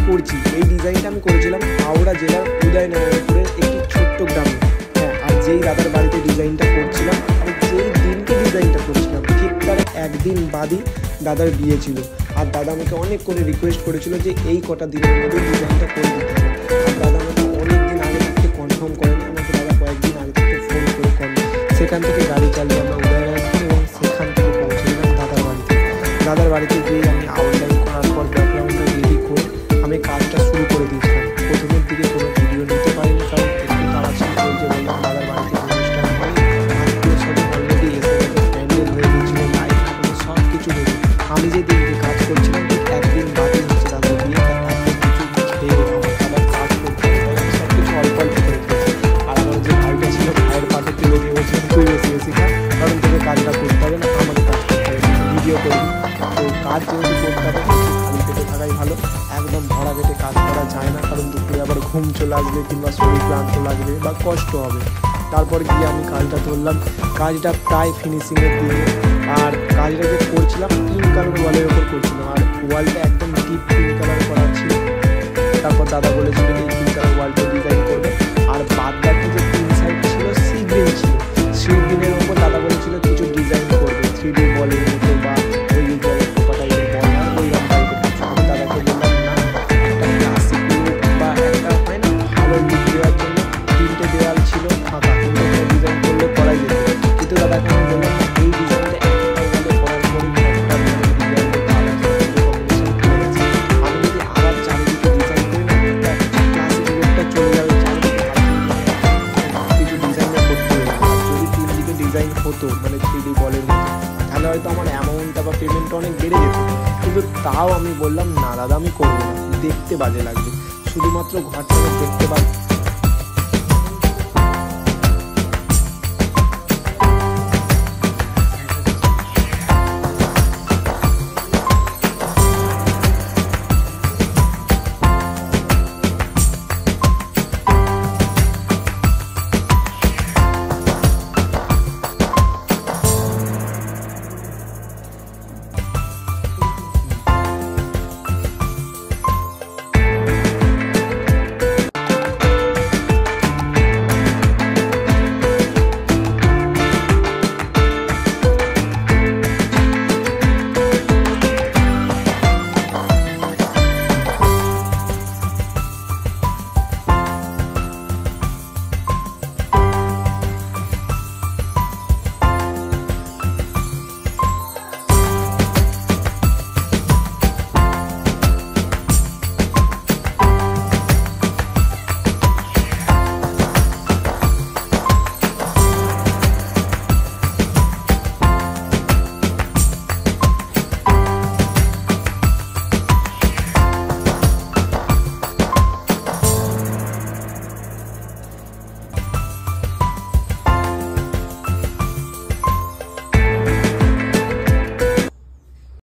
করছি, এই ডিজাইনটা আমি করেছিলাম হাওড়া জেলার উদয়নারায়ণপুরের একটি ছোট্ট গ্রামে। হ্যাঁ, আর যেই দাদার বাড়িতে ডিজাইনটা করছিলাম, আর যেই দিনকে ডিজাইনটা করছিলাম ঠিক তার একদিন বাদই দাদার বিয়ে ছিল। আর দাদা আমাকে অনেক করে রিকোয়েস্ট করেছিল যে এই কটা দিনের মধ্যে ডিজাইনটা করে দিতে হবে। আর দাদা আমাকে অনেক দিন আগে থাকতে কনফার্ম করেনি, আমাকে দাদা কয়েকদিন আগে থাকতে ফোন করে করেন। সেখান থেকে গাড়ি চালিয়ে আমরা উদয়নারায়ণপুর এবং সেখান থেকে পৌঁছেছিলাম দাদার বাড়িতে। দাদার বাড়িতে গিয়ে আমি আউটলাইন করার পর ব্যাকগ্রাউন্ডটা রেডি করে আমি কাজটা শুরু করে দিয়েছিলাম। প্রথমের দিকে কোনো ভিডিও নিতে পারিনি, কারণ একটু তাড়া ছিল। ওই যে বললাম দাদার বাড়িতে অনুষ্ঠান হয়, আত্মীয় স্বজন অলরেডি এসে গেছে, প্যান্ডেল হয়ে গেছিলো, লাইট ফাটানো সব কিছু রেডি। আমি যে দিনকে কাজ করছিলাম ঠিক একদিন বাদই হচ্ছে দাদার বিয়ে। তার কিছু খেয়ে আমার আবার কাজ করতে হবে, সব কিছু অল্প অল্প করে খেয়েছি। আর আমার যে ভাইটা ছিল, ভাইয়ের পাতে তুলে দিয়ে বলছিলাম তুই বেশি বেশি খা, কারণ তোকে কাজটা করতে হবে না, আমাকে কাজ করতে হবে, ভিডিও করবি। তো কাজ যেহেতু করতে হবে খালি পেটে থাকাই ভালো, একদম ভরা পেটে কাজ করা যায় না, কারণ দুপুরে আবার ঘুম চলে আসবে কিংবা শরীর ক্লান্ত লাগবে বা কষ্ট হবে। তারপর গিয়ে আমি কাজটা ধরলাম, কাজটা প্রায় ফিনিশিংয়ের দিকে। আর কাজটা যে করছিলাম পিঙ্ক কালার ওয়ালের ওপর করছিলাম, আর ওয়ালটা একদম ডিপ পিঙ্ক কালার করা ছিল। তারপর দাদা বলেছিল এই পিঙ্ক কালার ওয়ালটা ডিজাইন করবে, আর বাদ বাকি যে 3 সাইড ছিল সি গ্রিন ছিল, সি গ্রিনের ওপর দাদা বলেছিল কিছু ডিজাইন করবে 3D বলের মতো বা ওই জলের পোকা টাইপের বল হয় ওইরকম টাইপের কিছু। আমি দাদাকে বললাম না, একটা ক্লাসিক লুক বা একটা হয় না ভালো লুক দেওয়ার জন্য 3টে দেওয়াল ছিল ফাঁকা, কিন্তু ডিজাইন করলে করাই যেত। কিন্তু দাদাকে আমি বললাম এই ডিজাইনটা একটা ওয়ালে করার পরই ডিজাইনটা ভালো কম্বিনেশন করে গেছে। আমি যদি আবার চারিদিকে ডিজাইন করি না, একটা ক্লাসিক লুকটা চলে যাবে, চারিদিকে কিছু ডিজাইনটা করতে হবে। আর যদি 3 দিকে ডিজাইন হতো মানে 3D বলের মতো, তাহলে হয়তো আমার অ্যামাউন্টটা বা পেমেন্টটা অনেক বেড়ে যেত। কিন্তু তাও আমি বললাম না দাদা আমি করবো না, দেখতে বাজে লাগবে, শুধুমাত্র ঘরটাকে দেখতে